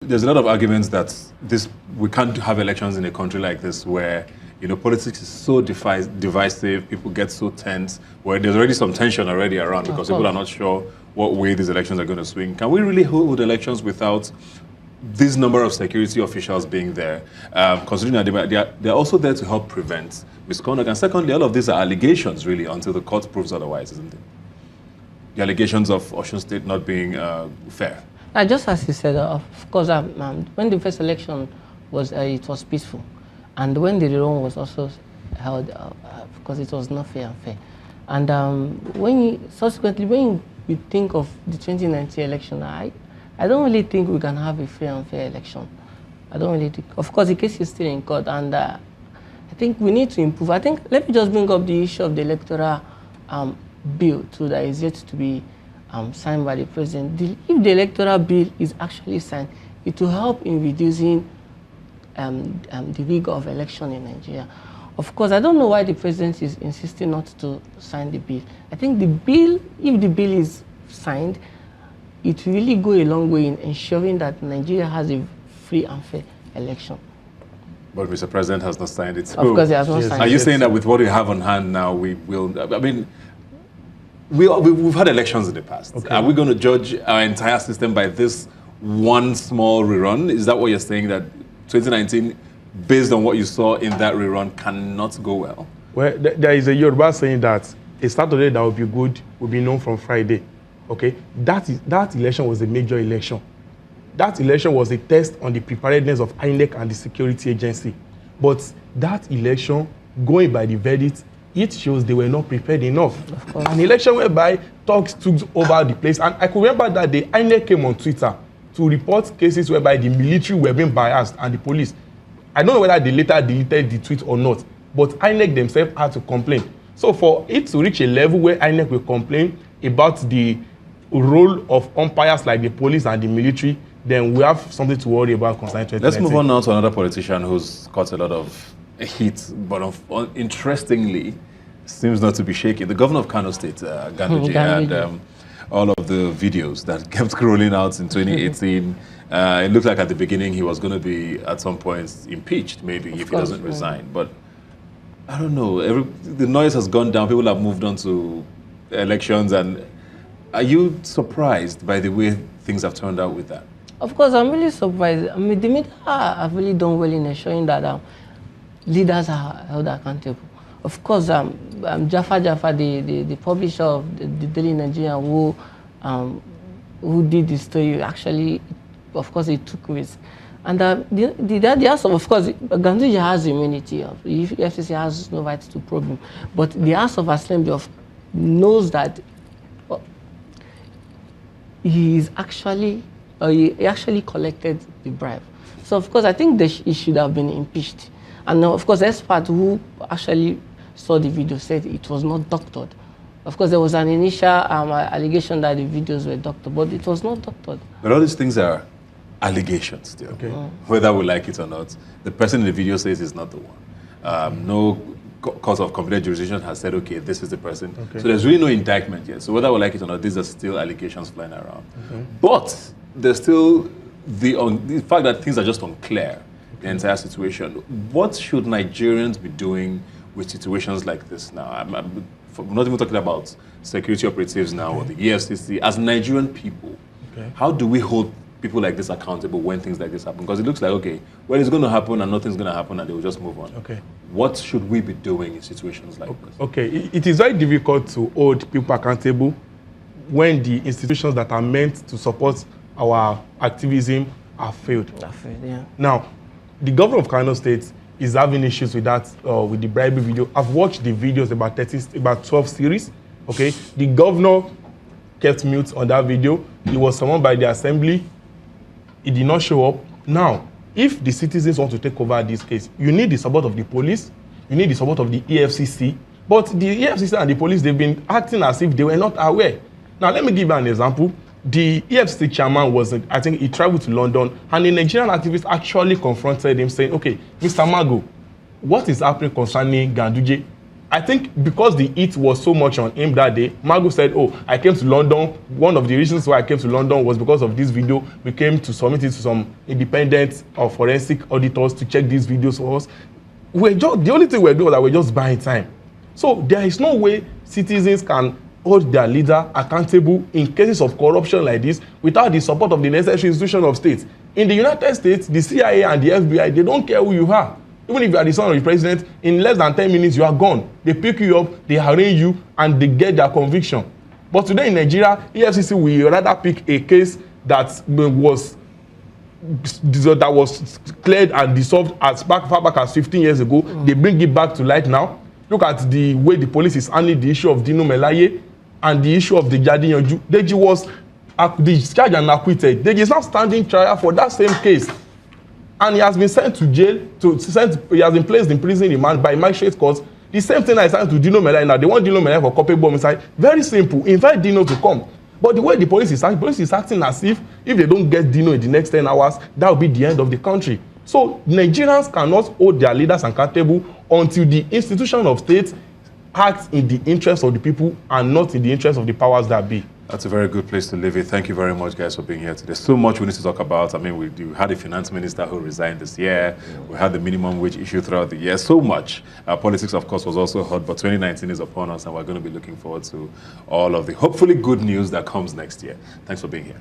There's a lot of arguments that we can't have elections in a country like this where politics is so divisive, people get so tense, where there's already some tension already around because people are not sure what way these elections are going to swing. Can we really hold elections without this number of security officials being there? Considering that they're also there to help prevent misconduct. And secondly, all of these are allegations, really, until the court proves otherwise, isn't it? The allegations of Osun State not being fair. Just as you said, of course, when the first election was, it was peaceful. And when the rerun was also held, because it was not fair and fair. And subsequently, when we think of the 2019 election, I don't really think we can have a fair and fair election. I don't really think. Of course, the case is still in court, and I think we need to improve. I think, let me just bring up the issue of the electoral bill, too, that is yet to be signed by the president. If the electoral bill is actually signed, it will help in reducing the rigor of election in Nigeria. Of course, I don't know why the president is insisting not to sign the bill. I think the bill, if the bill is signed, it will really go a long way in ensuring that Nigeria has a free and fair election. But Mr. President has not signed it. So of course, he has not signed it. Are you saying that with what we have on hand now, we will, I mean, we've had elections in the past. Okay. Are we going to judge our entire system by this one small rerun? Is that what you're saying, that 2019, based on what you saw in that rerun, cannot go well? Well, there is a Yoruba saying that a Saturday that will be good will be known from Friday. Okay, that election was a major election. That election was a test on the preparedness of INEC and the security agency. But that election, going by the verdict, it shows they were not prepared enough. An election whereby talks took over the place. And I could remember that the INEC came on Twitter to report cases whereby the military were being biased and the police. I don't know whether they later deleted the tweet or not, but INEC themselves had to complain. So for it to reach a level where INEC will complain about the role of umpires like the police and the military, then we have something to worry about concerning 2019. Let's move on now to another politician who's caught a lot of heat, but interestingly, seems not to be shaking. The governor of Kano State, Ganduje, and all of the videos that kept rolling out in 2018. It looked like at the beginning he was going to be, at some point, impeached, maybe, if he doesn't resign. But I don't know. The noise has gone down. People have moved on to elections. And are you surprised by the way things have turned out with that? Of course, I'm really surprised. I mean, the media have really done well in ensuring that leaders are held accountable. Of course, Jafar, the publisher of the Daily Nigerian, who did this story, actually, of course, he took risks. And the House of course, Ganduje has immunity. The FCC has no right to probe him. But the House of Assembly knows that he actually collected the bribe. So, of course, I think he should have been impeached. And, of course, experts who actually saw the video said it was not doctored. Of course, there was an initial allegation that the videos were doctored, but it was not doctored. But all these things are allegations still. Okay. Whether we like it or not, the person in the video says he's not the one. No court of competent jurisdiction has said, okay, this is the person. Okay. So there's really no indictment yet. So whether we like it or not, these are still allegations flying around. Okay. But there's still the fact that things are just unclear, the entire situation. What should Nigerians be doing with situations like this now? I'm not even talking about security operatives now or the EFCC. As Nigerian people, how do we hold people like this accountable when things like this happen? Because it looks like, okay, well, it's going to happen and nothing's going to happen and they will just move on. Okay. What should we be doing in situations like this? Okay, it is very difficult to hold people accountable when the institutions that are meant to support our activism are failed. Yeah. Now, the governor of Kano State is having issues with that, with the bribery video. I've watched the videos, about 12 series. Okay, the governor kept mute on that video. He was summoned by the assembly. He did not show up. Now, if the citizens want to take over this case, you need the support of the police, you need the support of the EFCC. But the EFCC and the police, they've been acting as if they were not aware. Now, let me give you an example. The EFCC chairman I think he traveled to London, and a Nigerian activist actually confronted him saying, okay, Mr. Mago, what is happening concerning Ganduje? I think because the heat was so much on him that day, Magu said, oh, I came to London. One of the reasons why I came to London was because of this video. We came to submit it to some independent or forensic auditors to check these videos for us. The only thing we're doing was that we're just buying time. So there is no way citizens can hold their leader accountable in cases of corruption like this without the support of the necessary institution of state. In the United States, the CIA and the FBI, they don't care who you are. Even if you are the son of the president, in less than 10 minutes, you are gone. They pick you up, they arraign you, and they get their conviction. But today in Nigeria, EFCC will rather pick a case that was cleared and dissolved as far back as 15 years ago. They bring it back to light now. Look at the way the police is handling the issue of Dino Melaye and the issue of the Jadi Yanju. Deji was discharged and acquitted. Deji is now standing trial for that same case. And he has been sent to jail, he has been placed in prison remand by magistrate courts. The same thing I signed to Dino Melaye. Now they want Dino Melaye for culpable homicide. Very simple. Invite Dino to come. But the way the police is acting as if they don't get Dino in the next 10 hours, that will be the end of the country. So Nigerians cannot hold their leaders accountable until the institution of state acts in the interest of the people and not in the interest of the powers that be. That's a very good place to leave it. Thank you very much, guys, for being here today. So much we need to talk about. I mean, we had a finance minister who resigned this year. We had the minimum wage issue throughout the year. So much. Politics, of course, was also hot, but 2019 is upon us, and we're going to be looking forward to all of the hopefully good news that comes next year. Thanks for being here.